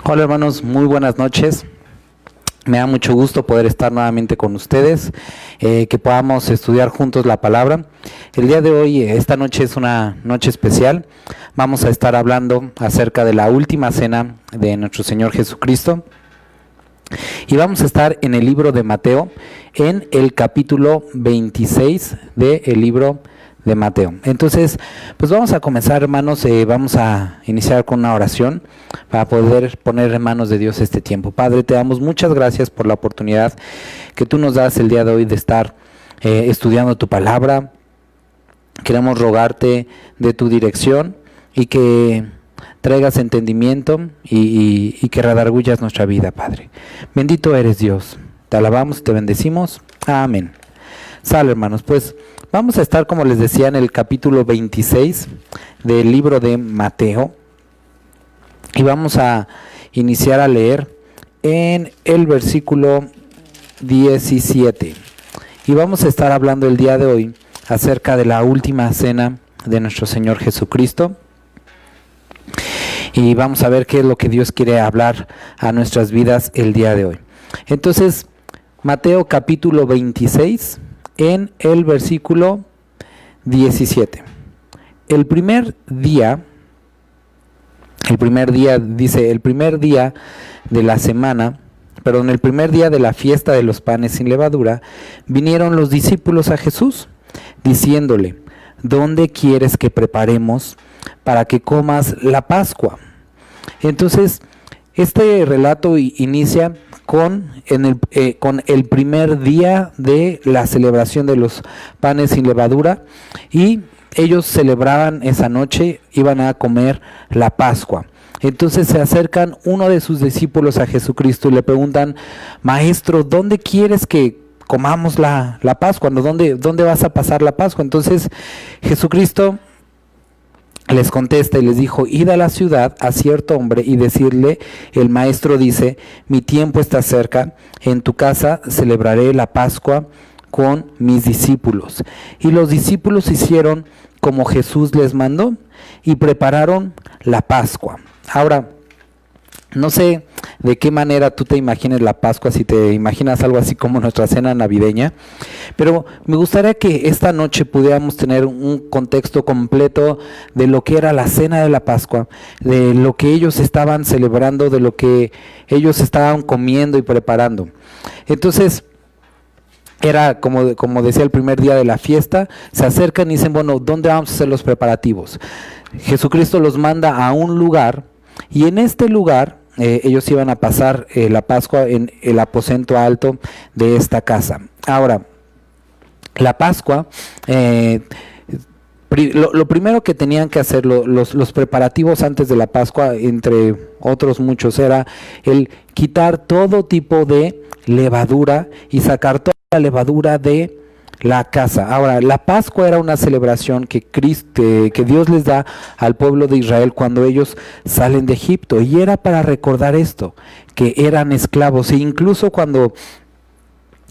Hola hermanos, muy buenas noches. Me da mucho gusto poder estar nuevamente con ustedes, que podamos estudiar juntos la palabra. El día de hoy, esta noche es una noche especial. Vamos a estar hablando acerca de la última cena de nuestro Señor Jesucristo. Y vamos a estar en el libro de Mateo, en el capítulo 26 del libro de Mateo. Entonces, pues vamos a comenzar, hermanos, vamos a iniciar con una oración para poder poner en manos de Dios este tiempo. Padre, te damos muchas gracias por la oportunidad que tú nos das el día de hoy de estar estudiando tu palabra. Queremos rogarte de tu dirección y que traigas entendimiento y que redargullas nuestra vida, Padre. Bendito eres Dios. Te alabamos y te bendecimos. Amén. Sale, hermanos, pues vamos a estar, como les decía, en el capítulo 26 del libro de Mateo. Y vamos a iniciar a leer en el versículo 17. Y vamos a estar hablando el día de hoy acerca de la última cena de nuestro Señor Jesucristo. Y vamos a ver qué es lo que Dios quiere hablar a nuestras vidas el día de hoy. Entonces, Mateo capítulo 26, en el versículo 17. El primer día dice, el primer día de la semana, perdón, el primer día de la fiesta de los panes sin levadura, vinieron los discípulos a Jesús, diciéndole: ¿dónde quieres que preparemos para que comas la Pascua? Entonces, este relato inicia con el primer día de la celebración de los panes sin levadura, y ellos celebraban esa noche, iban a comer la Pascua. Entonces se acercan uno de sus discípulos a Jesucristo y le preguntan: Maestro, ¿dónde quieres que comamos la Pascua? ¿Dónde vas a pasar la Pascua? Entonces Jesucristo les contesta y les dijo: id a la ciudad a cierto hombre y decirle: el maestro dice, mi tiempo está cerca, en tu casa celebraré la Pascua con mis discípulos. Y los discípulos hicieron como Jesús les mandó y prepararon la Pascua. Ahora, no sé de qué manera tú te imagines la Pascua, si te imaginas algo así como nuestra cena navideña, pero me gustaría que esta noche pudiéramos tener un contexto completo de lo que era la cena de la Pascua, de lo que ellos estaban celebrando, de lo que ellos estaban comiendo y preparando. Entonces, era como decía, el primer día de la fiesta. Se acercan y dicen: bueno, ¿dónde vamos a hacer los preparativos? Jesucristo los manda a un lugar, y en este lugar ellos iban a pasar la Pascua en el aposento alto de esta casa. Ahora, la Pascua, lo primero que tenían que hacer los preparativos antes de la Pascua, entre otros muchos, era el quitar todo tipo de levadura y sacar toda la levadura de la casa. Ahora, la Pascua era una celebración que Dios les da al pueblo de Israel cuando ellos salen de Egipto, y era para recordar esto, que eran esclavos. E incluso cuando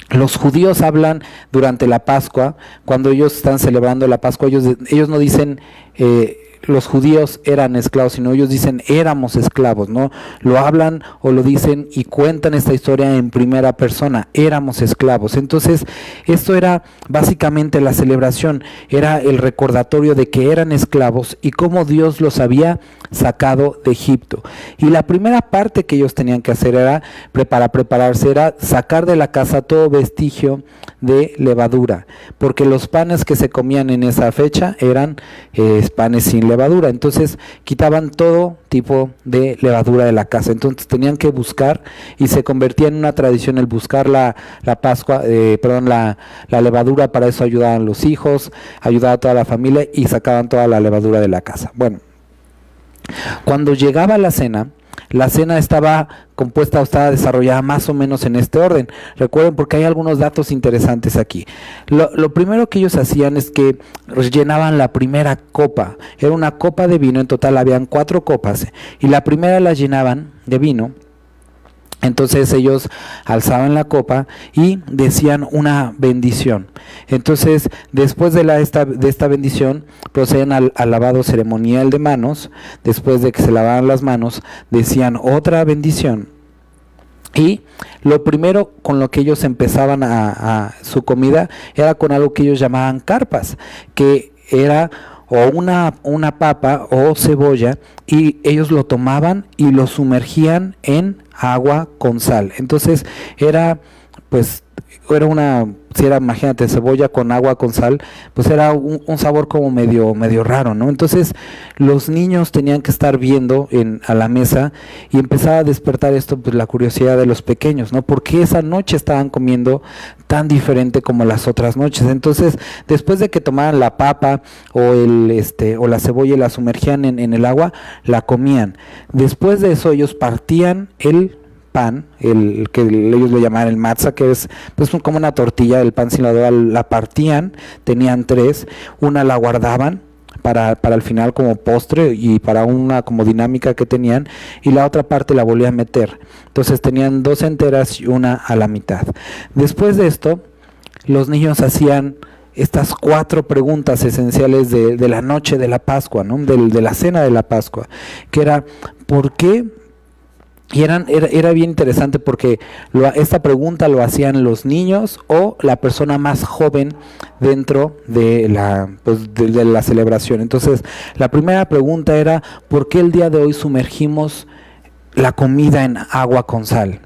los judíos hablan durante la Pascua, cuando ellos están celebrando la Pascua, ellos no dicen los judíos eran esclavos, sino ellos dicen éramos esclavos, ¿no? Lo hablan o lo dicen y cuentan esta historia en primera persona: éramos esclavos. Entonces, esto era básicamente la celebración, era el recordatorio de que eran esclavos y cómo Dios los había sacado de Egipto. Y la primera parte que ellos tenían que hacer era, para prepararse, era sacar de la casa todo vestigio de levadura, porque los panes que se comían en esa fecha eran panes sin levadura. Entonces quitaban todo tipo de levadura de la casa. Entonces tenían que buscar, y se convertía en una tradición el buscar la Pascua, la levadura. Para eso ayudaban los hijos, ayudaba a toda la familia y sacaban toda la levadura de la casa. Bueno, cuando llegaba la cena estaba compuesta o estaba desarrollada más o menos en este orden. Recuerden, porque hay algunos datos interesantes aquí. Lo primero que ellos hacían es que llenaban la primera copa. Era una copa de vino, en total habían 4 copas, y la primera la llenaban de vino. Entonces ellos alzaban la copa y decían una bendición. Entonces, después de esta bendición, procedían al lavado ceremonial de manos. Después de que se lavaban las manos, decían otra bendición. Y lo primero con lo que ellos empezaban a su comida era con algo que ellos llamaban carpas, que era o una papa o cebolla, y ellos lo tomaban y lo sumergían en agua con sal. Entonces era imagínate, cebolla con agua con sal, pues era un sabor como medio raro, ¿no? Entonces los niños tenían que estar viendo a la mesa, y empezaba a despertar esto, pues la curiosidad de los pequeños, ¿no? ¿Por qué esa noche estaban comiendo tan diferente como las otras noches? Entonces, después de que tomaran la papa o la cebolla y la sumergían en el agua, la comían. Después de eso ellos partían el pan, el que ellos le llamaban el matzah, que es pues como una tortilla, el pan sin levadura, la partían, tenían 3, una la guardaban para el final como postre y para una como dinámica que tenían, y la otra parte la volvían a meter. Entonces tenían 2 enteras y una a la mitad. Después de esto, los niños hacían estas 4 preguntas esenciales de la noche de la Pascua, ¿no? de la cena de la Pascua, que era ¿por qué? Y era bien interesante porque esta pregunta lo hacían los niños o la persona más joven dentro de la celebración. Entonces, la primera pregunta era ¿por qué el día de hoy sumergimos la comida en agua con sal?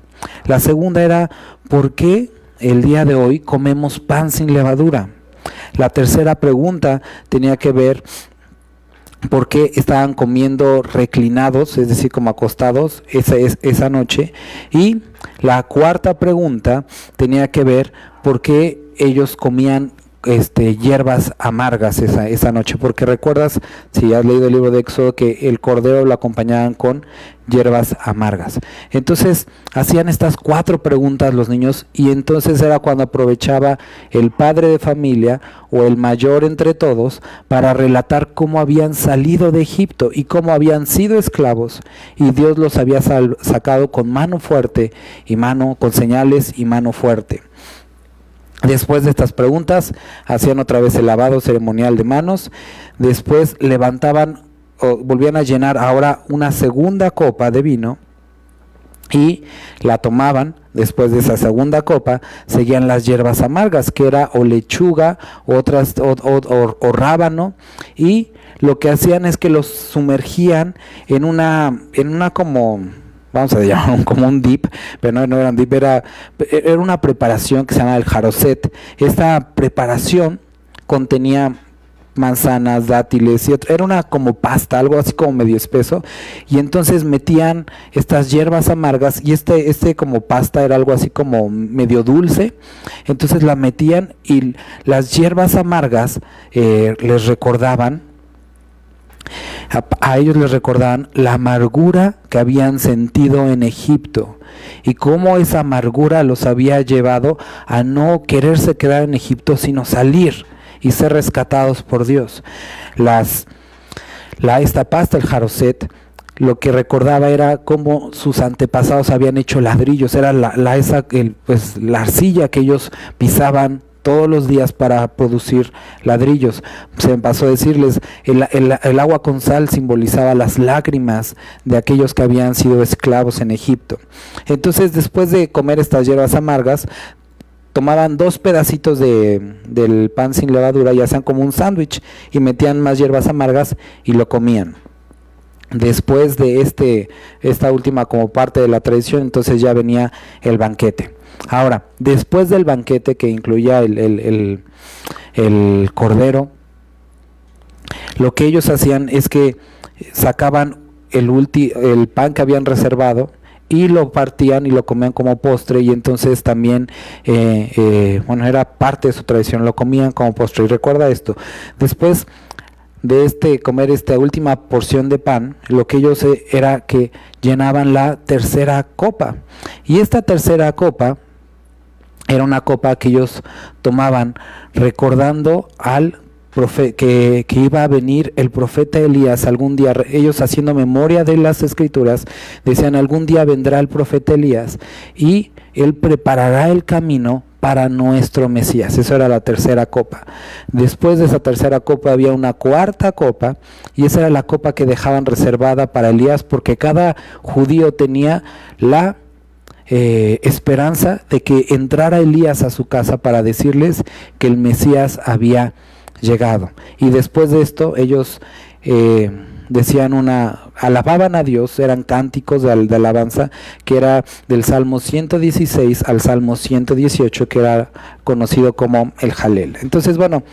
La segunda era ¿por qué el día de hoy comemos pan sin levadura? La tercera pregunta tenía que ver ¿por qué estaban comiendo reclinados, es decir, como acostados esa noche? Y la cuarta pregunta tenía que ver ¿por qué ellos comían hierbas amargas esa noche? Porque recuerdas, si has leído el libro de Éxodo, que el cordero lo acompañaban con hierbas amargas. Entonces hacían estas 4 preguntas los niños, y entonces era cuando aprovechaba el padre de familia o el mayor entre todos para relatar cómo habían salido de Egipto y cómo habían sido esclavos, y Dios los había sacado con mano fuerte y con señales y mano fuerte. Después de estas preguntas, hacían otra vez el lavado ceremonial de manos. Después levantaban o volvían a llenar ahora una segunda copa de vino y la tomaban. Después de esa segunda copa, seguían las hierbas amargas, que era o lechuga, o rábano, y lo que hacían es que los sumergían en una como, vamos a llamar como un dip, pero no era un dip, era una preparación que se llama el jaroset. Esta preparación contenía manzanas, dátiles, y era una como pasta, algo así como medio espeso, y entonces metían estas hierbas amargas, y como pasta era algo así como medio dulce. Entonces la metían, y las hierbas amargas les recordaban, a ellos les recordaban la amargura que habían sentido en Egipto, y cómo esa amargura los había llevado a no quererse quedar en Egipto, sino salir y ser rescatados por Dios. Esta pasta, el jaroset, lo que recordaba era cómo sus antepasados habían hecho ladrillos. Era la arcilla que ellos pisaban todos los días para producir ladrillos. Se me pasó a decirles, el agua con sal simbolizaba las lágrimas de aquellos que habían sido esclavos en Egipto. Entonces, después de comer estas hierbas amargas, tomaban 2 pedacitos del pan sin levadura y hacían como un sándwich, y metían más hierbas amargas y lo comían. Después de esta última como parte de la tradición, entonces ya venía el banquete. Ahora, después del banquete, que incluía el cordero, lo que ellos hacían es que sacaban el pan que habían reservado y lo partían y lo comían como postre, y entonces también, era parte de su tradición, lo comían como postre. Y recuerda esto, después de comer esta última porción de pan, lo que ellos era que llenaban la tercera copa, y esta tercera copa era una copa que ellos tomaban recordando al que iba a venir el profeta Elías algún día. Ellos, haciendo memoria de las escrituras, decían: algún día vendrá el profeta Elías y él preparará el camino para nuestro Mesías. Esa era la tercera copa. Después de esa tercera copa había una cuarta copa, y esa era la copa que dejaban reservada para Elías, porque cada judío tenía la esperanza de que entrara Elías a su casa para decirles que el Mesías había llegado. Y después de esto ellos alababan a Dios, eran cánticos de alabanza, que era del Salmo 116 al Salmo 118, que era conocido como el Jalel. Entonces, bueno,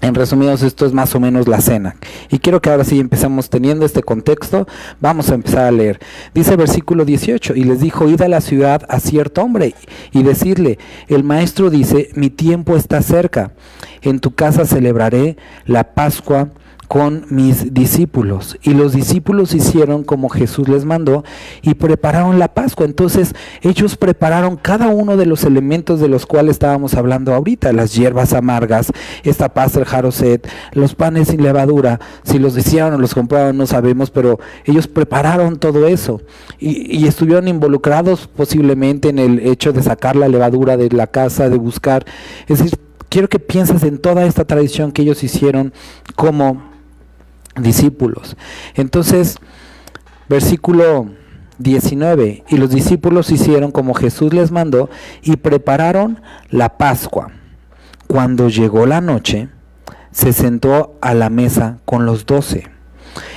en resumidos, esto es más o menos la cena. Y quiero que ahora sí empecemos teniendo este contexto. Vamos a empezar a leer. Dice versículo 18: y les dijo: id a la ciudad a cierto hombre y decirle: el maestro dice, mi tiempo está cerca. En tu casa celebraré la Pascua con mis discípulos. Y los discípulos hicieron como Jesús les mandó y prepararon la Pascua. Entonces ellos prepararon cada uno de los elementos de los cuales estábamos hablando ahorita: las hierbas amargas, esta pasta, el jaroset, los panes sin levadura. Si los hicieron o los compraron no sabemos, pero ellos prepararon todo eso y estuvieron involucrados posiblemente en el hecho de sacar la levadura de la casa, de buscar. Es decir, quiero que pienses en toda esta tradición que ellos hicieron como discípulos. Entonces, versículo 19: y los discípulos hicieron como Jesús les mandó y prepararon la Pascua. Cuando llegó la noche, se sentó a la mesa con los 12.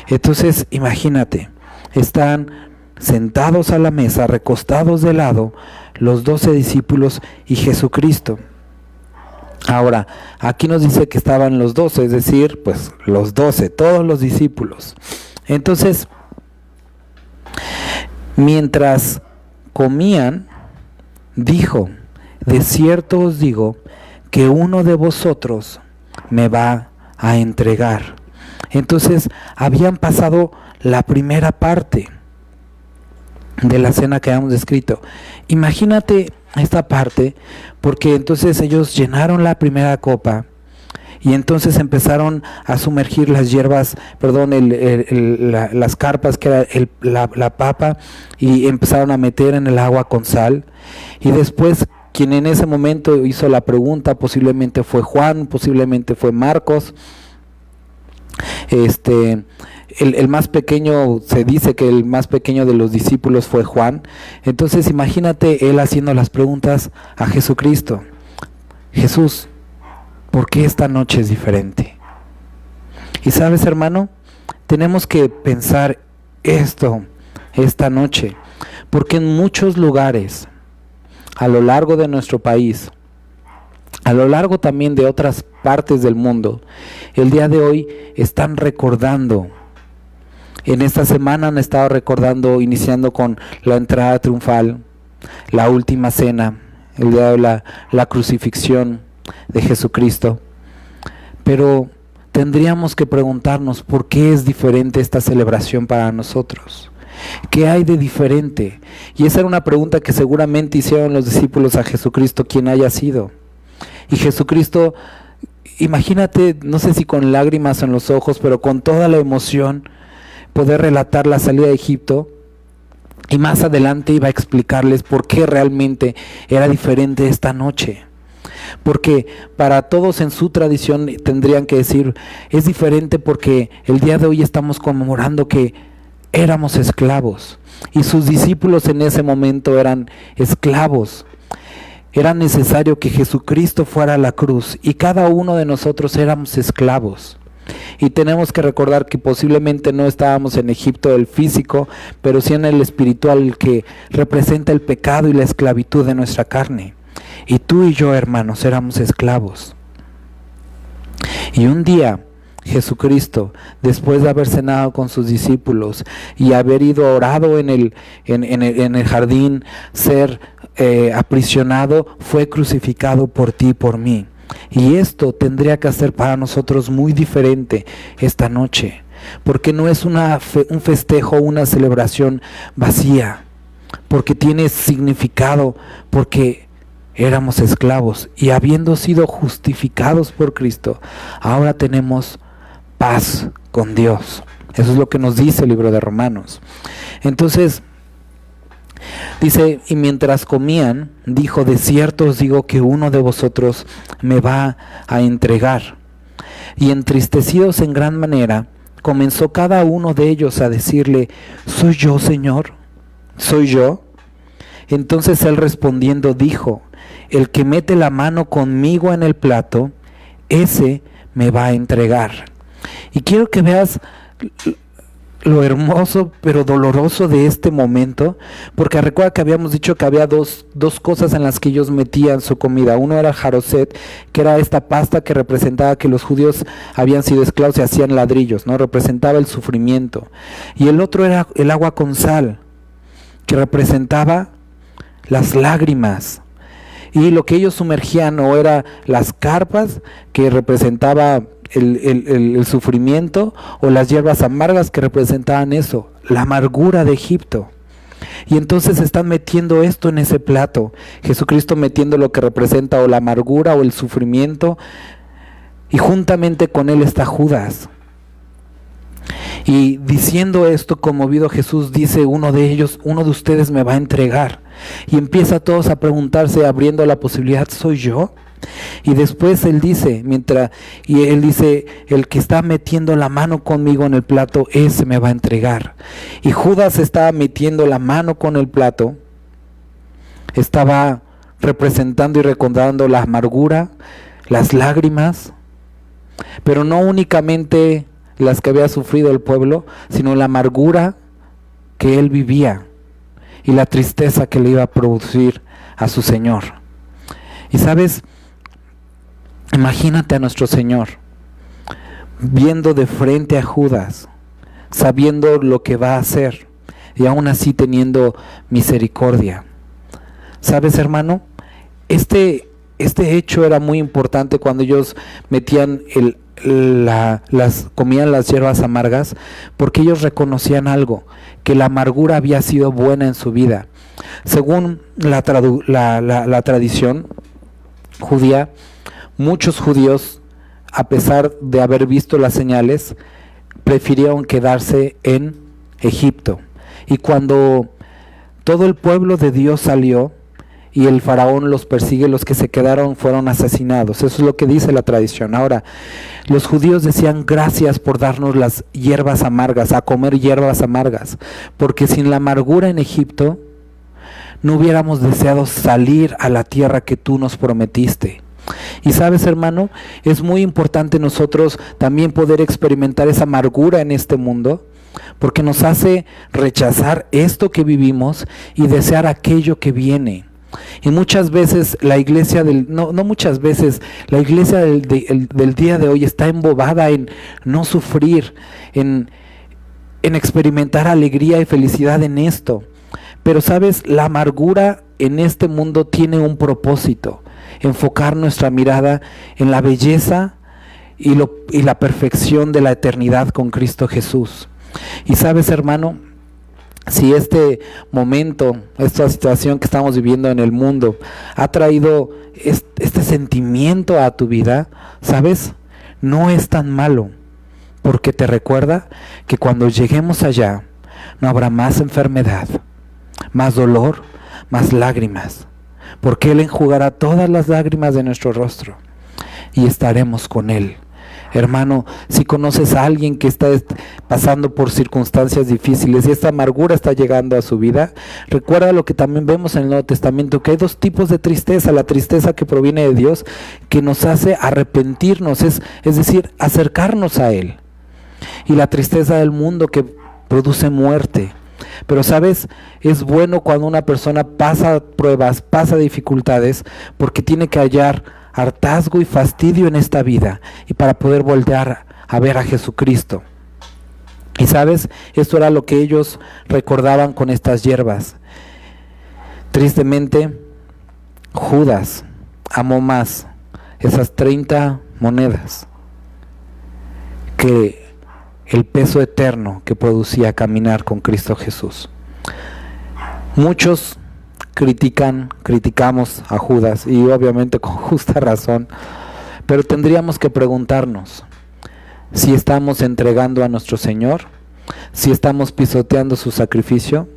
Entonces, imagínate, están sentados a la mesa, recostados de lado, los 12 discípulos y Jesucristo. Ahora, aquí nos dice que estaban los 12, es decir, pues los 12, todos los discípulos. Entonces, mientras comían, dijo: de cierto os digo que uno de vosotros me va a entregar. Entonces, habían pasado la primera parte de la cena que habíamos descrito. Imagínate esta parte, porque entonces ellos llenaron la primera copa y entonces empezaron a sumergir las hierbas, las carpas, que era la papa, y empezaron a meter en el agua con sal. Y después, quien en ese momento hizo la pregunta posiblemente fue Juan, posiblemente fue Marcos. El más pequeño, se dice que el más pequeño de los discípulos fue Juan. Entonces imagínate él haciendo las preguntas a Jesucristo: Jesús, ¿por qué esta noche es diferente? Y sabes, hermano, tenemos que pensar esto esta noche, porque en muchos lugares a lo largo de nuestro país, a lo largo también de otras partes del mundo, el día de hoy están recordando. En esta semana han estado recordando, iniciando con la entrada triunfal, la última cena, el día de la crucifixión de Jesucristo. Pero tendríamos que preguntarnos: ¿por qué es diferente esta celebración para nosotros? ¿Qué hay de diferente? Y esa era una pregunta que seguramente hicieron los discípulos a Jesucristo, quien haya sido. Y Jesucristo, imagínate, no sé si con lágrimas en los ojos, pero con toda la emoción, poder relatar la salida de Egipto, y más adelante iba a explicarles por qué realmente era diferente esta noche. Porque para todos en su tradición tendrían que decir: es diferente porque el día de hoy estamos conmemorando que éramos esclavos, y sus discípulos en ese momento eran esclavos. Era necesario que Jesucristo fuera a la cruz, y cada uno de nosotros éramos esclavos. Y tenemos que recordar que posiblemente no estábamos en Egipto del físico, pero sí en el espiritual, el que representa el pecado y la esclavitud de nuestra carne. Y tú y yo, hermanos, éramos esclavos. Y un día Jesucristo, después de haber cenado con sus discípulos y haber ido orado en el jardín, ser aprisionado, fue crucificado por ti y por mí. Y esto tendría que hacer para nosotros muy diferente esta noche, porque no es un festejo, una celebración vacía, porque tiene significado, porque éramos esclavos y habiendo sido justificados por Cristo, ahora tenemos paz con Dios. Eso es lo que nos dice el libro de Romanos. Entonces, dice, y mientras comían, dijo, de cierto os digo que uno de vosotros me va a entregar. Y entristecidos en gran manera, comenzó cada uno de ellos a decirle, ¿soy yo, Señor? ¿Soy yo? Entonces él respondiendo dijo, el que mete la mano conmigo en el plato, ese me va a entregar. Y quiero que veas lo hermoso pero doloroso de este momento, porque recuerda que habíamos dicho que había dos cosas en las que ellos metían su comida. Uno era jaroset, que era esta pasta que representaba que los judíos habían sido esclavos y hacían ladrillos, ¿no? Representaba el sufrimiento. Y el otro era el agua con sal, que representaba las lágrimas. Y lo que ellos sumergían o era las carpas, que representaba el sufrimiento, o las hierbas amargas que representaban eso, la amargura de Egipto. Y entonces están metiendo esto en ese plato, Jesucristo metiendo lo que representa o la amargura o el sufrimiento, y juntamente con él está Judas. Y diciendo esto, conmovido Jesús dice, uno de ustedes me va a entregar. Y empieza todos a preguntarse, abriendo la posibilidad, ¿soy yo? Y después él dice, el que está metiendo la mano conmigo en el plato, ese me va a entregar. Y Judas estaba metiendo la mano con el plato, estaba representando y recordando la amargura, las lágrimas, pero no únicamente las que había sufrido el pueblo, sino la amargura que él vivía y la tristeza que le iba a producir a su Señor. Y sabes, imagínate a nuestro Señor viendo de frente a Judas, sabiendo lo que va a hacer y aún así teniendo misericordia. ¿Sabes, hermano? Este hecho era muy importante cuando ellos metían comían las hierbas amargas, porque ellos reconocían algo, que la amargura había sido buena en su vida. Según la tradición judía, muchos judíos, a pesar de haber visto las señales, prefirieron quedarse en Egipto. Y cuando todo el pueblo de Dios salió y el faraón los persigue, los que se quedaron fueron asesinados. Eso es lo que dice la tradición. Ahora, los judíos decían, gracias por darnos las hierbas amargas, a comer hierbas amargas, porque sin la amargura en Egipto no hubiéramos deseado salir a la tierra que tú nos prometiste. Y sabes, hermano, es muy importante nosotros también poder experimentar esa amargura en este mundo, porque nos hace rechazar esto que vivimos y desear aquello que viene. Y muchas veces la iglesia la iglesia del día de hoy está embobada en no sufrir, en experimentar alegría y felicidad en esto. Pero sabes, la amargura en este mundo tiene un propósito: enfocar nuestra mirada en la belleza y la perfección de la eternidad con Cristo Jesús. Y sabes, hermano, si este momento, esta situación que estamos viviendo en el mundo ha traído este sentimiento a tu vida, ¿sabes? No es tan malo, porque te recuerda que cuando lleguemos allá no habrá más enfermedad, más dolor, más lágrimas, porque Él enjugará todas las lágrimas de nuestro rostro y estaremos con Él. Hermano, si conoces a alguien que está pasando por circunstancias difíciles y esta amargura está llegando a su vida, recuerda lo que también vemos en el Nuevo Testamento, que hay dos tipos de tristeza: la tristeza que proviene de Dios, que nos hace arrepentirnos, es decir, acercarnos a Él, y la tristeza del mundo, que produce muerte. Pero sabes, es bueno cuando una persona pasa pruebas, pasa dificultades, porque tiene que hallar hartazgo y fastidio en esta vida, y para poder voltear a ver a Jesucristo. Y sabes, esto era lo que ellos recordaban con estas hierbas. Tristemente, Judas amó más esas 30 monedas que el peso eterno que producía caminar con Cristo Jesús. Muchos criticamos a Judas, y obviamente con justa razón, pero tendríamos que preguntarnos si estamos entregando a nuestro Señor, si estamos pisoteando su sacrificio.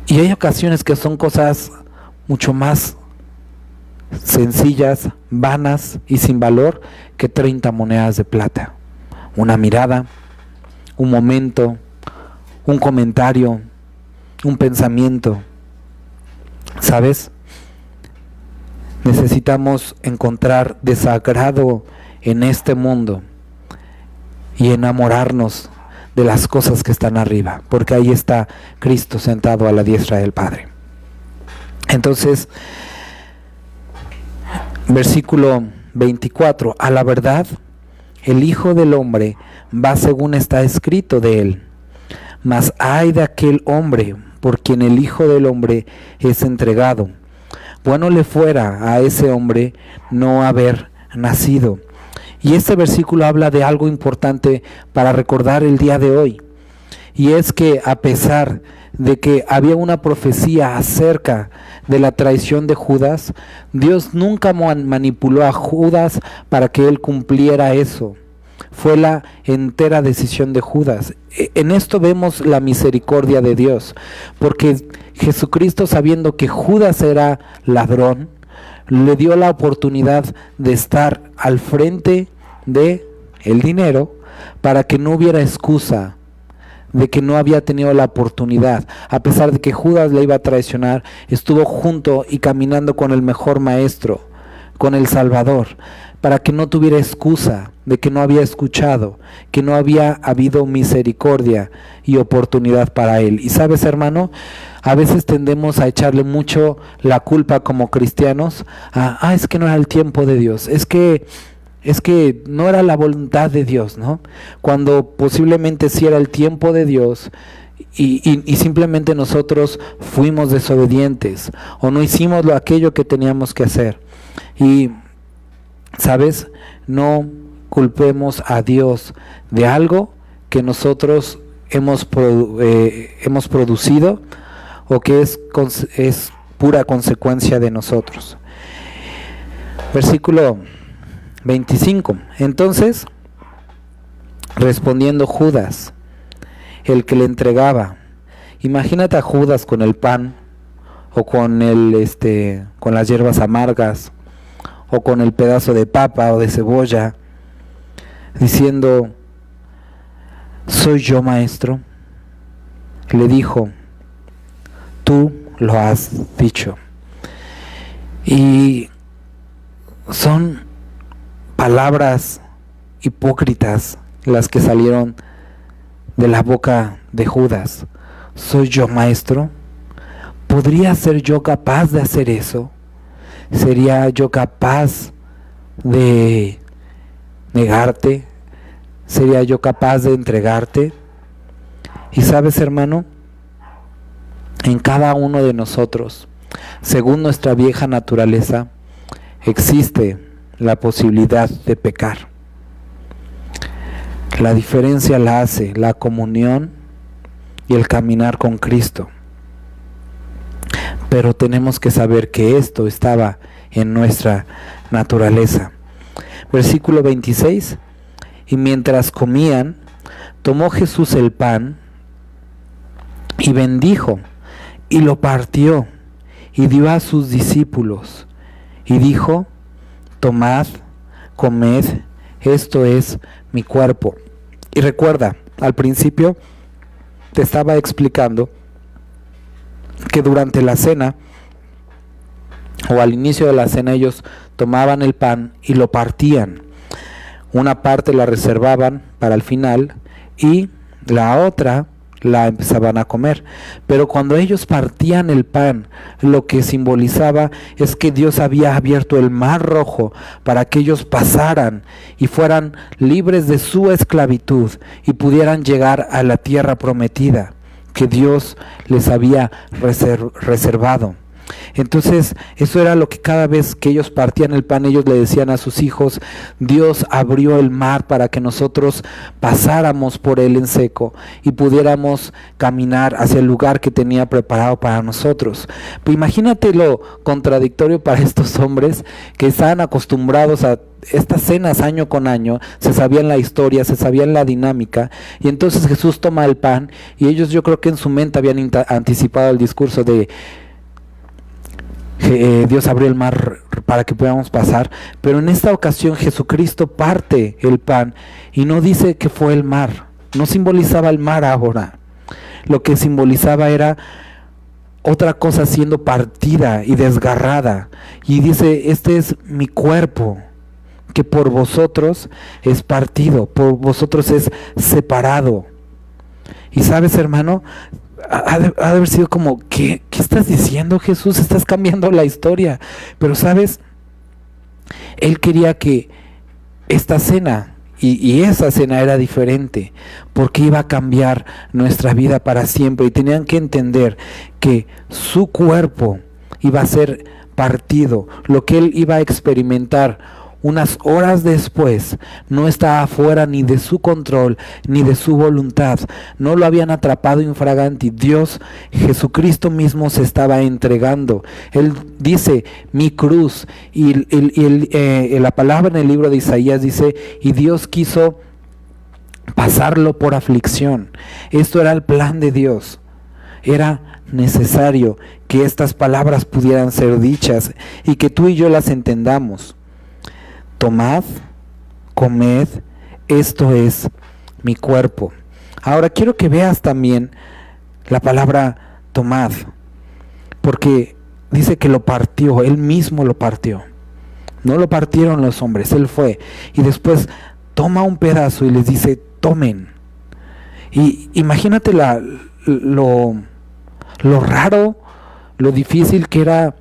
Y hay ocasiones que son cosas mucho más sencillas, vanas y sin valor que 30 monedas de plata. Una mirada, un momento, un comentario, un pensamiento. ¿Sabes? Necesitamos encontrar desagrado en este mundo y enamorarnos de las cosas que están arriba, porque ahí está Cristo sentado a la diestra del Padre. Entonces, versículo 24, a la verdad, el Hijo del Hombre va según está escrito de él, mas ay de aquel hombre por quien el Hijo del Hombre es entregado. Bueno le fuera a ese hombre no haber nacido. Y este versículo habla de algo importante para recordar el día de hoy. Y es que a pesar de que había una profecía acerca de la traición de Judas, Dios nunca manipuló a Judas para que él cumpliera eso. Fue la entera decisión de Judas. En esto vemos la misericordia de Dios, porque Jesucristo, sabiendo que Judas era ladrón, le dio la oportunidad de estar al frente de el dinero para que no hubiera excusa de que no había tenido la oportunidad. A pesar de que Judas le iba a traicionar, estuvo junto y caminando con el mejor maestro, con el Salvador, para que no tuviera excusa de que no había escuchado, que no había habido misericordia y oportunidad para él. Y sabes, hermano, a veces tendemos a echarle mucho la culpa como cristianos es que no era el tiempo de Dios, es que no era la voluntad de Dios, ¿no? Cuando posiblemente sí era el tiempo de Dios y simplemente nosotros fuimos desobedientes o no hicimos aquello que teníamos que hacer. Y, ¿sabes? No culpemos a Dios de algo que nosotros hemos producido o que es pura consecuencia de nosotros. Versículo 25. Entonces, respondiendo Judas, el que le entregaba, imagínate a Judas con el pan o con con las hierbas amargas o con el pedazo de papa o de cebolla, diciendo: ¿soy yo, maestro? Le dijo: tú lo has dicho. Y son palabras hipócritas las que salieron de la boca de Judas. ¿Soy yo, maestro? ¿Podría ser yo capaz de hacer eso? ¿Sería yo capaz de negarte? ¿Sería yo capaz de entregarte? Y sabes, hermano, en cada uno de nosotros, según nuestra vieja naturaleza, existe la posibilidad de pecar. La diferencia la hace la comunión y el caminar con Cristo. Pero tenemos que saber que esto estaba en nuestra naturaleza. Versículo 26. Y mientras comían, tomó Jesús el pan y bendijo y lo partió y dio a sus discípulos y dijo: tomad, comed, esto es mi cuerpo. Y recuerda, al principio te estaba explicando que durante la cena o al inicio de la cena ellos tomaban el pan y lo partían. Una parte la reservaban para el final y la otra la empezaban a comer. Pero cuando ellos partían el pan, lo que simbolizaba es que Dios había abierto el mar Rojo para que ellos pasaran y fueran libres de su esclavitud y pudieran llegar a la tierra prometida que Dios les había reservado. Entonces, eso era lo que cada vez que ellos partían el pan, ellos le decían a sus hijos: Dios abrió el mar para que nosotros pasáramos por él en seco y pudiéramos caminar hacia el lugar que tenía preparado para nosotros. Pero imagínate lo contradictorio para estos hombres que estaban acostumbrados a estas cenas año con año, se sabían la historia, se sabían la dinámica, y entonces Jesús toma el pan y ellos, yo creo que en su mente habían anticipado el discurso de Dios abrió el mar para que podamos pasar, pero en esta ocasión Jesucristo parte el pan y no dice que fue el mar, no simbolizaba el mar ahora, lo que simbolizaba era otra cosa siendo partida y desgarrada, y dice: este es mi cuerpo, que por vosotros es partido, por vosotros es separado. Y sabes, hermano, ha de haber sido como: ¿qué estás diciendo, Jesús? Estás cambiando la historia. Pero sabes, Él quería que esta cena y esa cena era diferente, porque iba a cambiar nuestra vida para siempre, y tenían que entender que su cuerpo iba a ser partido. Lo que Él iba a experimentar unas horas después no estaba fuera ni de su control ni de su voluntad. No lo habían atrapado infraganti. Dios, Jesucristo mismo, se estaba entregando. Él dice: mi cruz, y la palabra en el libro de Isaías dice: y Dios quiso pasarlo por aflicción. Esto era el plan de Dios. Era necesario que estas palabras pudieran ser dichas y que tú y yo las entendamos. Tomad, comed, esto es mi cuerpo. Ahora quiero que veas también la palabra tomad, porque dice que lo partió, Él mismo lo partió. No lo partieron los hombres, Él fue. Y después toma un pedazo y les dice: tomen. Y imagínate lo raro, lo difícil que era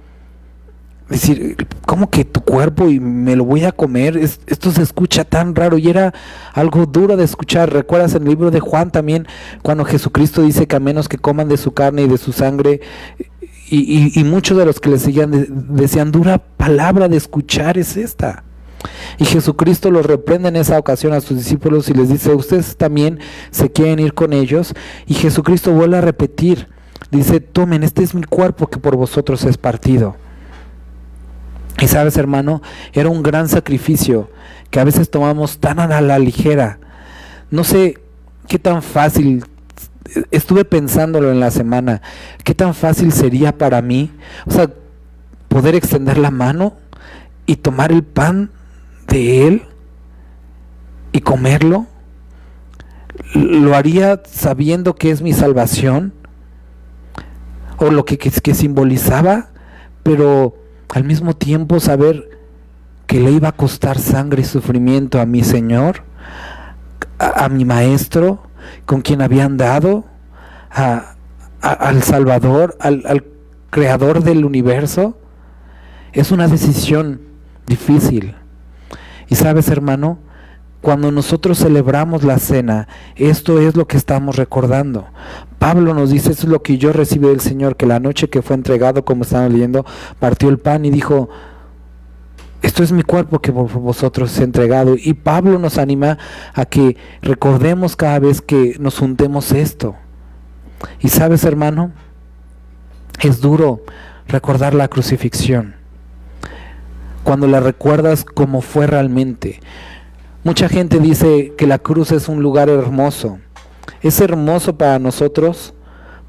decir: ¿cómo que tu cuerpo y me lo voy a comer? Esto se escucha tan raro, y era algo duro de escuchar. ¿Recuerdas en el libro de Juan también, cuando Jesucristo dice que a menos que coman de su carne y de su sangre? Y muchos de los que le seguían decían: dura palabra de escuchar es esta. Y Jesucristo los reprende en esa ocasión a sus discípulos y les dice: ustedes también se quieren ir con ellos. Y Jesucristo vuelve a repetir, dice: tomen, este es mi cuerpo que por vosotros es partido. Y sabes, hermano, era un gran sacrificio que a veces tomamos tan a la ligera. No sé qué tan fácil, estuve pensándolo en la semana, qué tan fácil sería para mí, poder extender la mano y tomar el pan de Él y comerlo. ¿Lo haría sabiendo que es mi salvación? O lo que simbolizaba, pero al mismo tiempo saber que le iba a costar sangre y sufrimiento a mi Señor, a mi Maestro, con quien había andado, al Salvador, al Creador del universo. Es una decisión difícil. Y sabes, hermano, cuando nosotros celebramos la cena, esto es lo que estamos recordando. Pablo nos dice: esto es lo que yo recibí del Señor, que la noche que fue entregado, como estamos leyendo, partió el pan y dijo: esto es mi cuerpo que por vosotros es entregado. Y Pablo nos anima a que recordemos cada vez que nos juntemos esto. Y sabes, hermano, es duro recordar la crucifixión, cuando la recuerdas como fue realmente. Mucha gente dice que la cruz es un lugar hermoso. Es hermoso para nosotros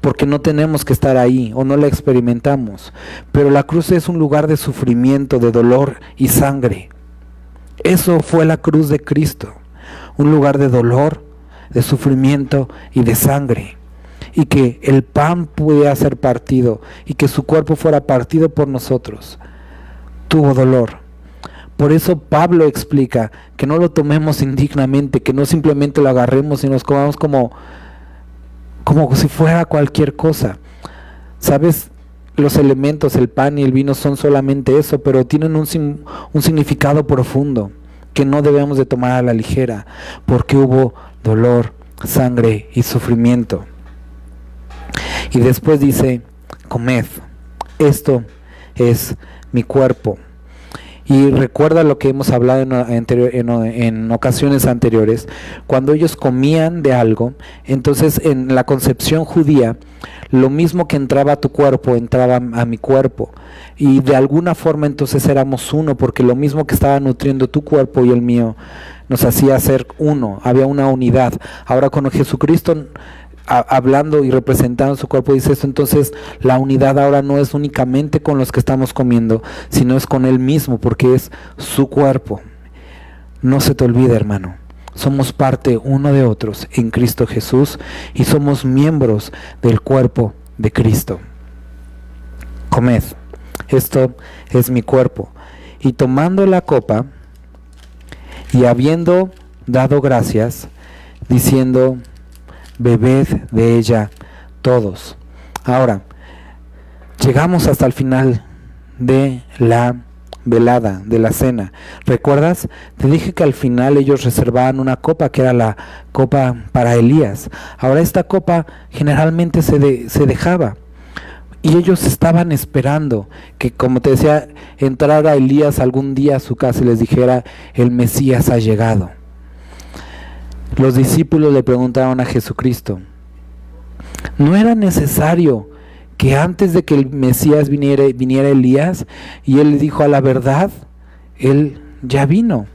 porque no tenemos que estar ahí o no la experimentamos. Pero la cruz es un lugar de sufrimiento, de dolor y sangre. Eso fue la cruz de Cristo. Un lugar de dolor, de sufrimiento y de sangre. Y que el pan pudiera ser partido y que su cuerpo fuera partido por nosotros. Tuvo dolor. Por eso Pablo explica que no lo tomemos indignamente, que no simplemente lo agarremos y nos comamos como si fuera cualquier cosa. ¿Sabes? Los elementos, el pan y el vino son solamente eso, pero tienen un significado profundo que no debemos de tomar a la ligera, porque hubo dolor, sangre y sufrimiento. Y después dice: comed, esto es mi cuerpo. Y recuerda lo que hemos hablado en ocasiones anteriores, cuando ellos comían de algo, entonces en la concepción judía, lo mismo que entraba a tu cuerpo, entraba a mi cuerpo. Y de alguna forma entonces éramos uno, porque lo mismo que estaba nutriendo tu cuerpo y el mío, nos hacía ser uno, había una unidad. Ahora con Jesucristo hablando y representando su cuerpo, dice esto, entonces la unidad ahora no es únicamente con los que estamos comiendo, sino es con Él mismo, porque es su cuerpo. No se te olvide, hermano, somos parte uno de otros en Cristo Jesús y somos miembros del cuerpo de Cristo. Comed, esto es mi cuerpo. Y tomando la copa y habiendo dado gracias, diciendo: bebed de ella todos. Ahora, llegamos hasta el final de la velada, de la cena. ¿Recuerdas? Te dije que al final ellos reservaban una copa que era la copa para Elías. Ahora esta copa generalmente se dejaba. Y ellos estaban esperando que, como te decía, entrara Elías algún día a su casa y les dijera: el Mesías ha llegado. Los discípulos le preguntaron a Jesucristo: ¿no era necesario que antes de que el Mesías viniera Elías? Y él le dijo: a la verdad, él ya vino,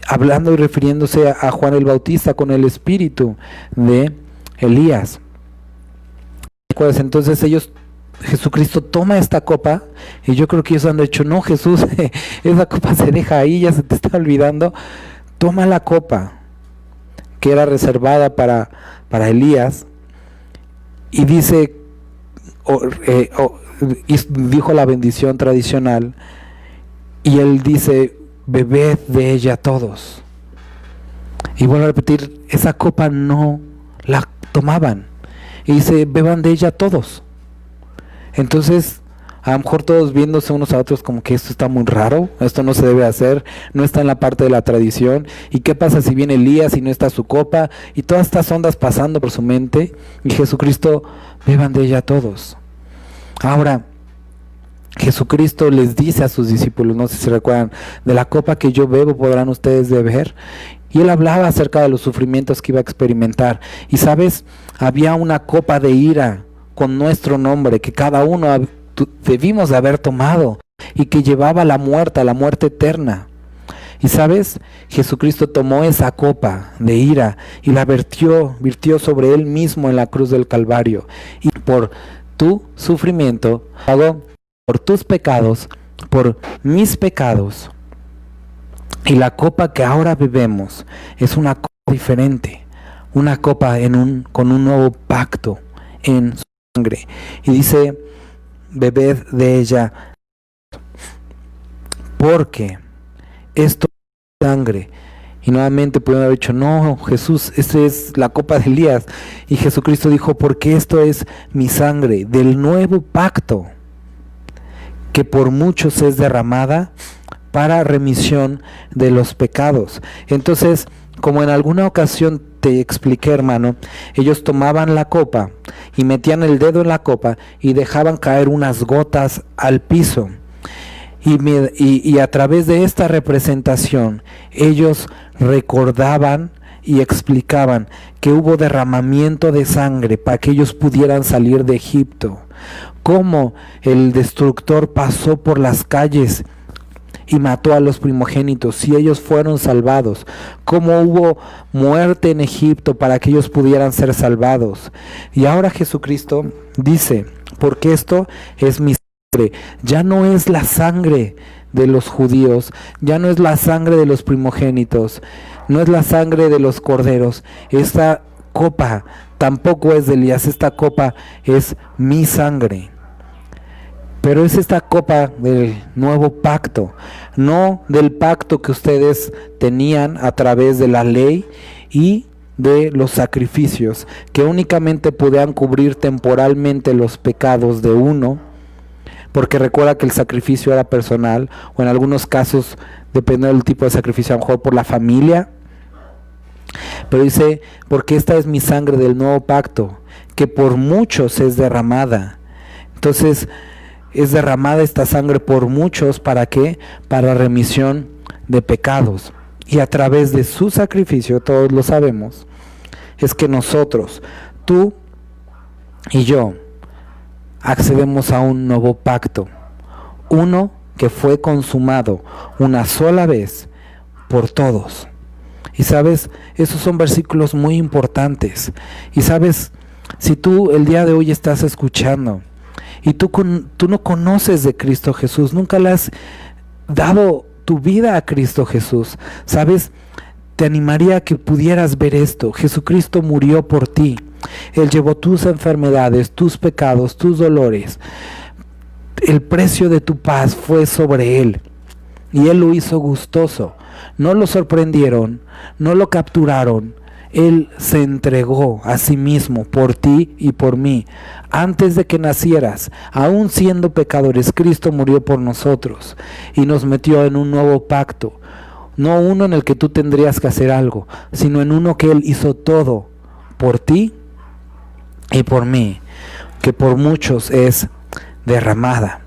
hablando y refiriéndose a Juan el Bautista con el espíritu de Elías. Entonces Jesucristo toma esta copa, y yo creo que ellos han dicho: no, Jesús, esa copa se deja ahí, ya se te está olvidando. Toma la copa que era reservada para Elías, y dice, dijo la bendición tradicional, y él dice: bebed de ella todos. Y vuelvo a repetir, esa copa no la tomaban, y dice: beban de ella todos. Entonces, a lo mejor todos viéndose unos a otros como que esto está muy raro, esto no se debe hacer, no está en la parte de la tradición. ¿Y qué pasa si viene Elías y no está su copa? Y todas estas ondas pasando por su mente, y Jesucristo: beban de ella todos. Ahora, Jesucristo les dice a sus discípulos, no sé si recuerdan: de la copa que yo bebo podrán ustedes beber. Y él hablaba acerca de los sufrimientos que iba a experimentar. Y sabes, había una copa de ira con nuestro nombre que cada uno debimos de haber tomado, y que llevaba la muerte eterna. Y sabes, Jesucristo tomó esa copa de ira y la virtió sobre él mismo en la cruz del Calvario, y por tu sufrimiento pagó por tus pecados, por mis pecados. Y la copa que ahora bebemos es una copa diferente, una copa con un nuevo pacto en su sangre. Y dice: bebed de ella, porque esto es sangre. Y nuevamente pudieron haber dicho: no, Jesús, esta es la copa de Elías. Y Jesucristo dijo: porque esto es mi sangre del nuevo pacto, que por muchos es derramada para remisión de los pecados. Entonces, como en alguna ocasión te expliqué, hermano, ellos tomaban la copa y metían el dedo en la copa y dejaban caer unas gotas al piso. Y a través de esta representación, ellos recordaban y explicaban que hubo derramamiento de sangre para que ellos pudieran salir de Egipto. Cómo el destructor pasó por las calles y mató a los primogénitos, y ellos fueron salvados. Cómo hubo muerte en Egipto para que ellos pudieran ser salvados. Y ahora Jesucristo dice: porque esto es mi sangre. Ya no es la sangre de los judíos, ya no es la sangre de los primogénitos, no es la sangre de los corderos. Esta copa tampoco es de Elías, esta copa es mi sangre. Pero es esta copa del nuevo pacto, no del pacto que ustedes tenían a través de la ley y de los sacrificios, que únicamente podían cubrir temporalmente los pecados de uno, porque recuerda que el sacrificio era personal, o en algunos casos, dependiendo del tipo de sacrificio, a lo mejor por la familia. Pero dice: porque esta es mi sangre del nuevo pacto, que por muchos es derramada. Entonces, es derramada esta sangre por muchos. ¿Para qué? Para remisión de pecados. Y a través de su sacrificio, todos lo sabemos, es que nosotros, tú y yo, accedemos a un nuevo pacto. Uno que fue consumado una sola vez por todos. Y sabes, esos son versículos muy importantes. Y sabes, si tú el día de hoy estás escuchando y tú no conoces de Cristo Jesús, nunca le has dado tu vida a Cristo Jesús, sabes, te animaría a que pudieras ver esto. Jesucristo murió por ti. Él llevó tus enfermedades, tus pecados, tus dolores. El precio de tu paz fue sobre Él. Y Él lo hizo gustoso. No lo sorprendieron, no lo capturaron. Él se entregó a sí mismo por ti y por mí. Antes de que nacieras, aún siendo pecadores, Cristo murió por nosotros y nos metió en un nuevo pacto. No uno en el que tú tendrías que hacer algo, sino en uno que Él hizo todo por ti y por mí, que por muchos es derramada.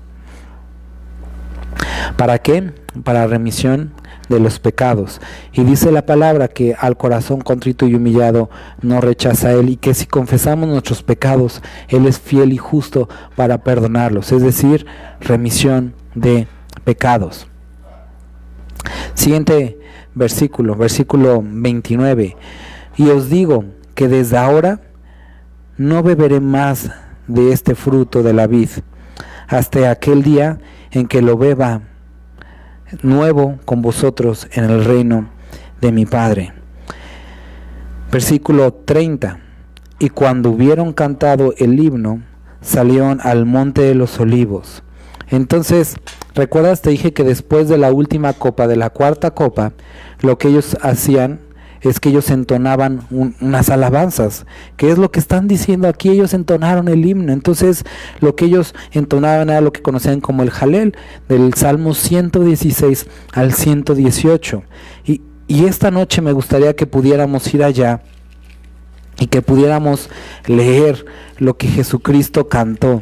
¿Para qué? Para remisión de los pecados. Y dice la palabra que al corazón contrito y humillado no rechaza Él, y que si confesamos nuestros pecados, Él es fiel y justo para perdonarlos, es decir, remisión de pecados. Siguiente versículo 29. Y os digo que desde ahora no beberé más de este fruto de la vid, hasta aquel día en que lo beba nuevo con vosotros en el reino de mi Padre. Versículo 30. Y cuando hubieron cantado el himno, salieron al monte de los olivos. Entonces, ¿recuerdas? Te dije que después de la última copa, de la cuarta copa, lo que ellos hacían es que ellos entonaban unas alabanzas. ¿Qué es lo que están diciendo aquí? Ellos entonaron el himno. Entonces, lo que ellos entonaban era lo que conocían como el Jalel, del Salmo 116 al 118. Y esta noche me gustaría que pudiéramos ir allá y que pudiéramos leer lo que Jesucristo cantó.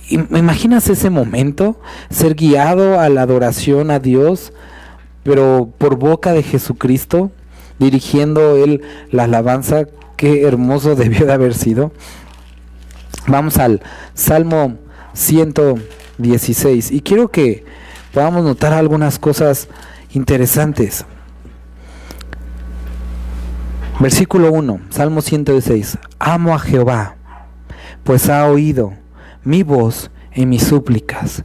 ¿Imaginas ese momento? Ser guiado a la adoración a Dios, pero por boca de Jesucristo, dirigiendo Él la alabanza. Qué hermoso debió de haber sido. Vamos al Salmo 116 y quiero que podamos notar algunas cosas interesantes. Versículo 1, Salmo 116. Amo a Jehová, pues ha oído mi voz en mis súplicas.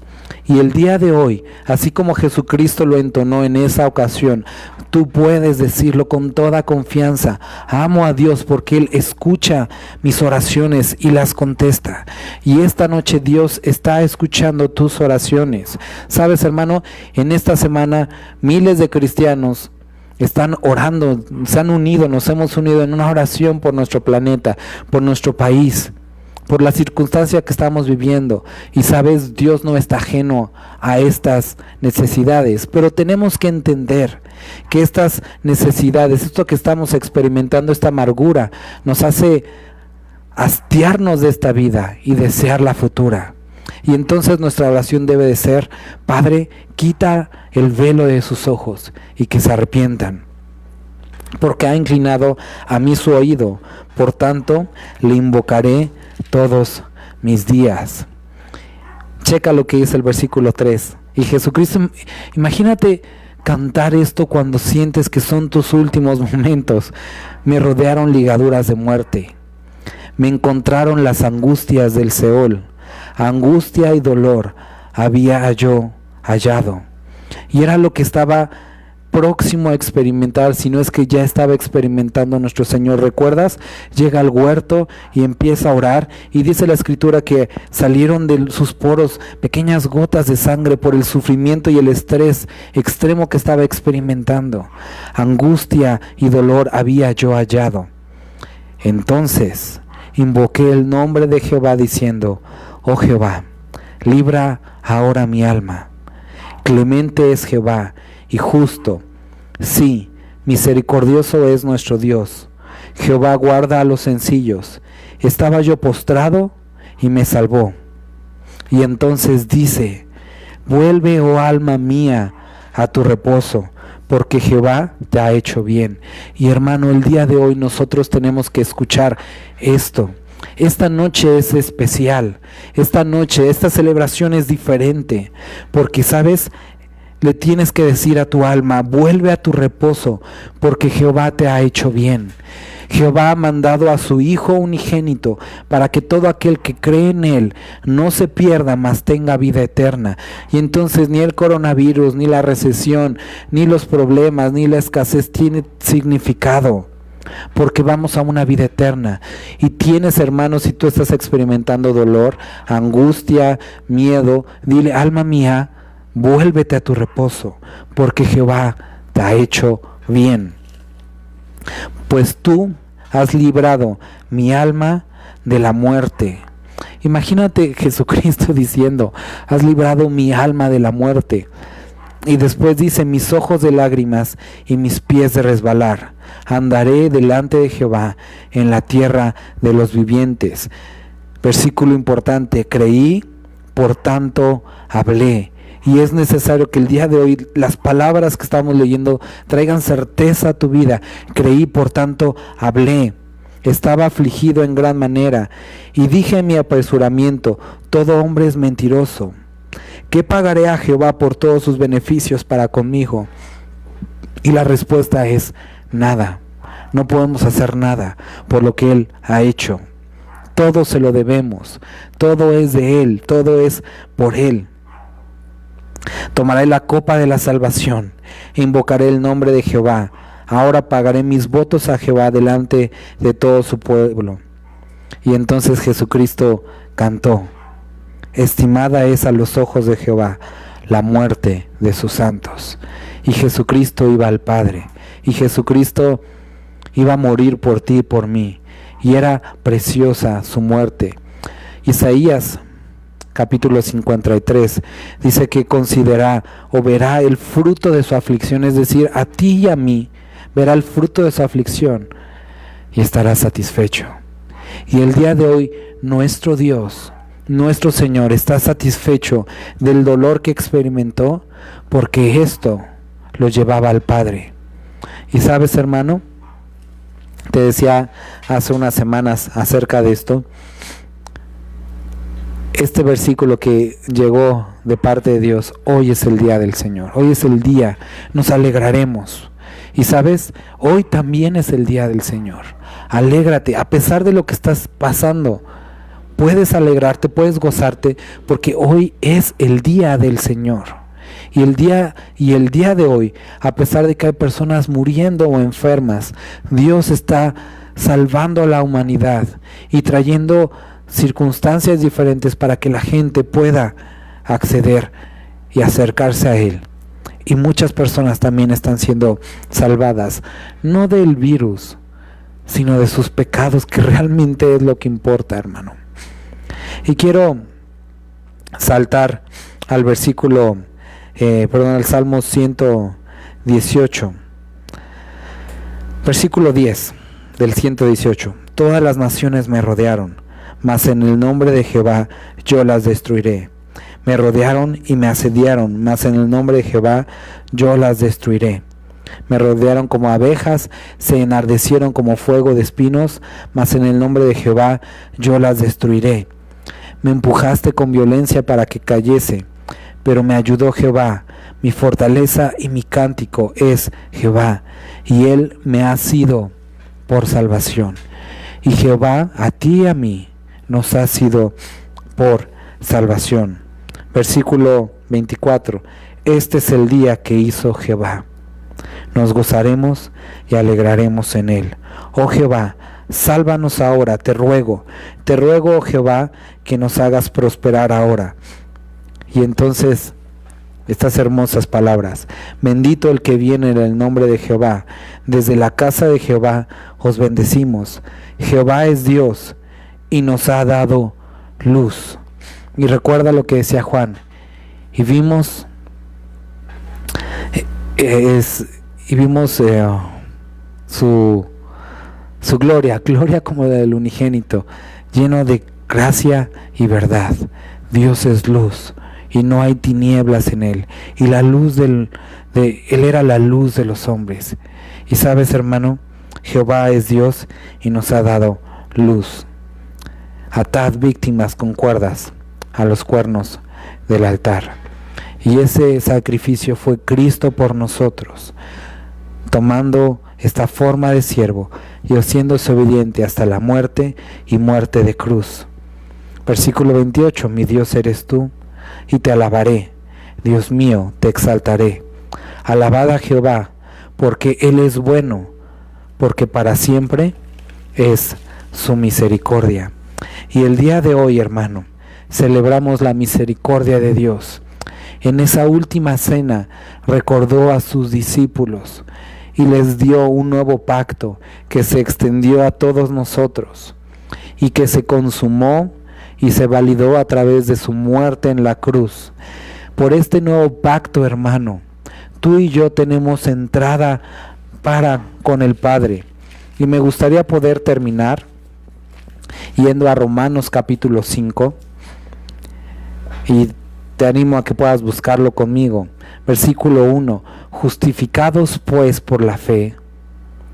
Y el día de hoy, así como Jesucristo lo entonó en esa ocasión, tú puedes decirlo con toda confianza. Amo a Dios porque Él escucha mis oraciones y las contesta. Y esta noche Dios está escuchando tus oraciones. Sabes, hermano, en esta semana miles de cristianos están orando, se han unido, nos hemos unido en una oración por nuestro planeta, por nuestro país, por la circunstancia que estamos viviendo. Y sabes, Dios no está ajeno a estas necesidades, pero tenemos que entender que estas necesidades, esto que estamos experimentando, esta amargura, nos hace hastiarnos de esta vida y desear la futura. Y entonces nuestra oración debe de ser: Padre, quita el velo de sus ojos y que se arrepientan, porque ha inclinado a mí su oído, por tanto le invocaré todos mis días. Checa lo que dice el versículo 3. Y Jesucristo, imagínate cantar esto cuando sientes que son tus últimos momentos. Me rodearon ligaduras de muerte, me encontraron las angustias del Seol, angustia y dolor había yo hallado. Y era lo que estaba próximo a experimentar, si no es que ya estaba experimentando nuestro Señor. ¿Recuerdas? Llega al huerto y empieza a orar, y dice la Escritura que salieron de sus poros pequeñas gotas de sangre por el sufrimiento y el estrés extremo que estaba experimentando. Angustia y dolor había yo hallado. Entonces invoqué el nombre de Jehová diciendo: oh Jehová, libra ahora mi alma. Clemente es Jehová y justo, sí, misericordioso es nuestro Dios. Jehová guarda a los sencillos. Estaba yo postrado y me salvó. Y entonces dice: vuelve, oh alma mía, a tu reposo, porque Jehová te ha hecho bien. Y hermano, el día de hoy nosotros tenemos que escuchar esto. Esta noche es especial. Esta noche, esta celebración es diferente. Porque, ¿sabes? Le tienes que decir a tu alma: vuelve a tu reposo, porque Jehová te ha hecho bien. Jehová ha mandado a su Hijo unigénito para que todo aquel que cree en Él no se pierda, mas tenga vida eterna. Y entonces ni el coronavirus, ni la recesión, ni los problemas, ni la escasez tiene significado, porque vamos a una vida eterna. Y tienes, hermanos, si tú estás experimentando dolor, angustia, miedo, dile: alma mía, vuélvete a tu reposo, porque Jehová te ha hecho bien. Pues tú has librado mi alma de la muerte. Imagínate Jesucristo diciendo: has librado mi alma de la muerte. Y después dice: mis ojos de lágrimas y mis pies de resbalar. Andaré delante de Jehová en la tierra de los vivientes. Versículo importante: creí, por tanto hablé. Y es necesario que el día de hoy las palabras que estamos leyendo traigan certeza a tu vida. Creí, por tanto hablé. Estaba afligido en gran manera, y dije en mi apresuramiento: todo hombre es mentiroso. ¿Qué pagaré a Jehová por todos sus beneficios para conmigo? Y la respuesta es: nada. No podemos hacer nada por lo que Él ha hecho. Todo se lo debemos. Todo es de Él. Todo es por Él. Tomaré la copa de la salvación, invocaré el nombre de Jehová. Ahora pagaré mis votos a Jehová delante de todo su pueblo. Y entonces Jesucristo cantó: estimada es a los ojos de Jehová la muerte de sus santos. Y Jesucristo iba al Padre, y Jesucristo iba a morir por ti y por mí, y era preciosa su muerte. Isaías capítulo 53, dice que considerará o verá el fruto de su aflicción, es decir, a ti y a mí, verá el fruto de su aflicción y estará satisfecho. Y el día de hoy, nuestro Dios, nuestro Señor, está satisfecho del dolor que experimentó, porque esto lo llevaba al Padre. Y sabes, hermano, te decía hace unas semanas acerca de esto. Este versículo que llegó de parte de Dios: hoy es el día del Señor, hoy es el día, nos alegraremos. Y sabes, hoy también es el día del Señor. Alégrate, a pesar de lo que estás pasando, puedes alegrarte, puedes gozarte, porque hoy es el día del Señor. Y el día de hoy, a pesar de que hay personas muriendo o enfermas, Dios está salvando a la humanidad y trayendo circunstancias diferentes para que la gente pueda acceder y acercarse a Él. Y muchas personas también están siendo salvadas, no del virus, sino de sus pecados, que realmente es lo que importa, hermano. Y quiero saltar al versículo, al Salmo 118, versículo 10 del 118. Todas las naciones me rodearon, mas en el nombre de Jehová yo las destruiré. Me rodearon y me asediaron, mas en el nombre de Jehová yo las destruiré. Me rodearon como abejas, se enardecieron como fuego de espinos, mas en el nombre de Jehová yo las destruiré. Me empujaste con violencia para que cayese, pero me ayudó Jehová. Mi fortaleza y mi cántico es Jehová, y Él me ha sido por salvación. Y Jehová a ti y a mí nos ha sido por salvación. Versículo 24. Este es el día que hizo Jehová. Nos gozaremos y alegraremos en él. Oh Jehová, sálvanos ahora, te ruego, oh Jehová, que nos hagas prosperar ahora. Y entonces, estas hermosas palabras: bendito el que viene en el nombre de Jehová. Desde la casa de Jehová os bendecimos. Jehová es Dios y nos ha dado luz. Y recuerda lo que decía Juan: y vimos su gloria como la del unigénito, lleno de gracia y verdad. Dios es luz y no hay tinieblas en Él. Y la luz Él era la luz de los hombres. Y sabes, hermano, Jehová es Dios y nos ha dado luz. Atad víctimas con cuerdas a los cuernos del altar. Y ese sacrificio fue Cristo por nosotros, tomando esta forma de siervo y haciéndose obediente hasta la muerte y muerte de cruz. Versículo 28, mi Dios eres tú, y te alabaré, Dios mío, te exaltaré. Alabad a Jehová, porque Él es bueno, porque para siempre es su misericordia. Y el día de hoy, hermano, celebramos la misericordia de Dios. En esa última cena recordó a sus discípulos y les dio un nuevo pacto que se extendió a todos nosotros y que se consumó y se validó a través de su muerte en la cruz. Por este nuevo pacto, hermano, tú y yo tenemos entrada con el Padre. Y me gustaría poder terminar yendo a Romanos capítulo 5, y te animo a que puedas buscarlo conmigo. Versículo 1, justificados pues por la fe,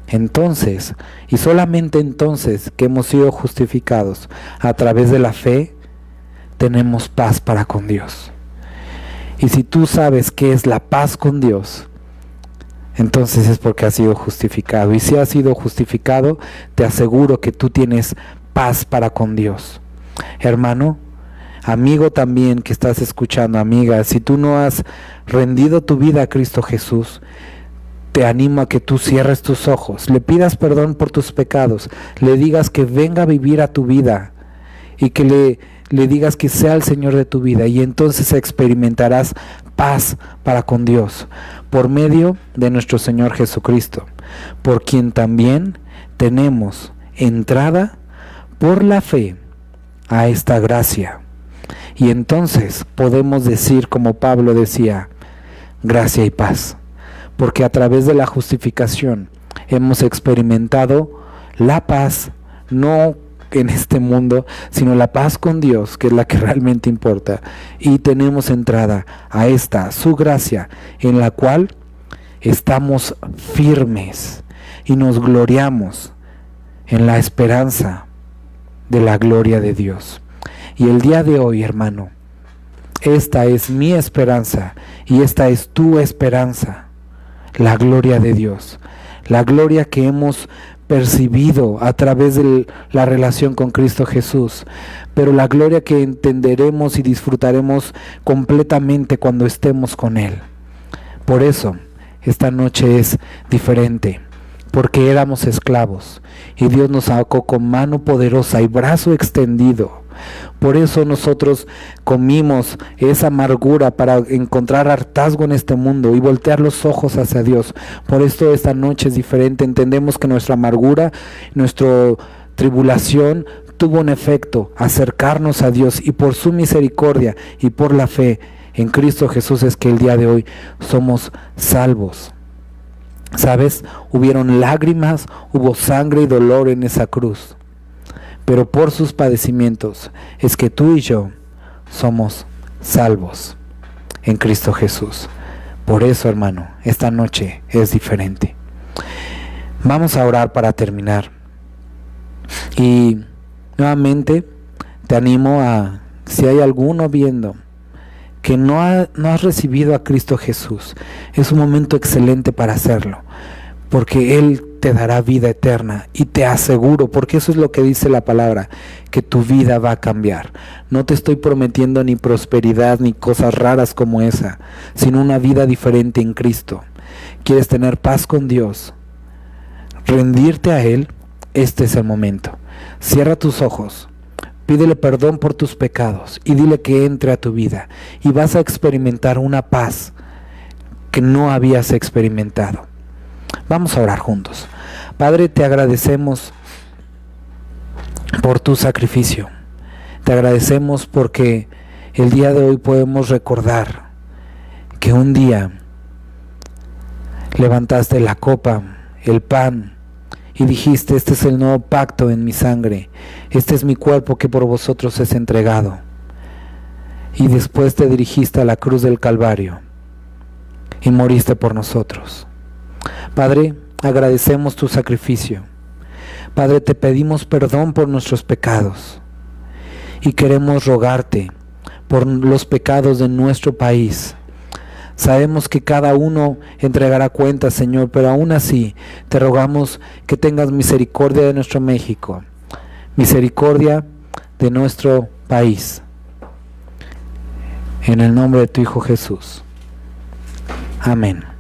entonces, y solamente entonces que hemos sido justificados a través de la fe, tenemos paz para con Dios. Y si tú sabes qué es la paz con Dios, entonces es porque has sido justificado. Y si has sido justificado, te aseguro que tú tienes paz para con Dios. Hermano, amigo también que estás escuchando, amiga, si tú no has rendido tu vida a Cristo Jesús, te animo a que tú cierres tus ojos, le pidas perdón por tus pecados, le digas que venga a vivir a tu vida y que le digas que sea el Señor de tu vida, y entonces experimentarás paz para con Dios por medio de nuestro Señor Jesucristo, por quien también tenemos entrada por la fe a esta gracia. Y entonces podemos decir, como Pablo decía, gracia y paz, porque a través de la justificación hemos experimentado la paz, no en este mundo, sino la paz con Dios, que es la que realmente importa, y tenemos entrada a esta, su gracia, en la cual estamos firmes y nos gloriamos en la esperanza de la gloria de Dios. Y el día de hoy, hermano, esta es mi esperanza y esta es tu esperanza, la gloria de Dios, la gloria que hemos percibido a través de la relación con Cristo Jesús, pero la gloria que entenderemos y disfrutaremos completamente cuando estemos con Él. Por eso, esta noche es diferente, porque éramos esclavos y Dios nos sacó con mano poderosa y brazo extendido. Por eso nosotros comimos esa amargura para encontrar hartazgo en este mundo y voltear los ojos hacia Dios. Por esto esta noche es diferente. Entendemos que nuestra amargura, nuestra tribulación tuvo un efecto, acercarnos a Dios, y por su misericordia y por la fe en Cristo Jesús es que el día de hoy somos salvos. ¿Sabes? Hubieron lágrimas, hubo sangre y dolor en esa cruz, pero por sus padecimientos es que tú y yo somos salvos en Cristo Jesús. Por eso, hermano, esta noche es diferente. Vamos a orar para terminar. Y nuevamente te animo a, si hay alguno viendo que no has recibido a Cristo Jesús, es un momento excelente para hacerlo, porque Él te dará vida eterna, y te aseguro, porque eso es lo que dice la palabra, que tu vida va a cambiar. No te estoy prometiendo ni prosperidad ni cosas raras como esa, sino una vida diferente en Cristo. ¿Quieres tener paz con Dios? ¿Rendirte a Él? Este es el momento. Cierra tus ojos, pídele perdón por tus pecados y dile que entre a tu vida, y vas a experimentar una paz que no habías experimentado. Vamos a orar juntos. Padre, te agradecemos por tu sacrificio. Te agradecemos porque el día de hoy podemos recordar que un día levantaste la copa, el pan, y dijiste: este es el nuevo pacto en mi sangre, este es mi cuerpo que por vosotros es entregado. y después te dirigiste a la cruz del Calvario y moriste por nosotros. Padre, agradecemos tu sacrificio. Padre, te pedimos perdón por nuestros pecados y queremos rogarte por los pecados de nuestro país. Sabemos que cada uno entregará cuentas, Señor, pero aún así te rogamos que tengas misericordia de nuestro México, misericordia de nuestro país. En el nombre de tu Hijo Jesús. Amén.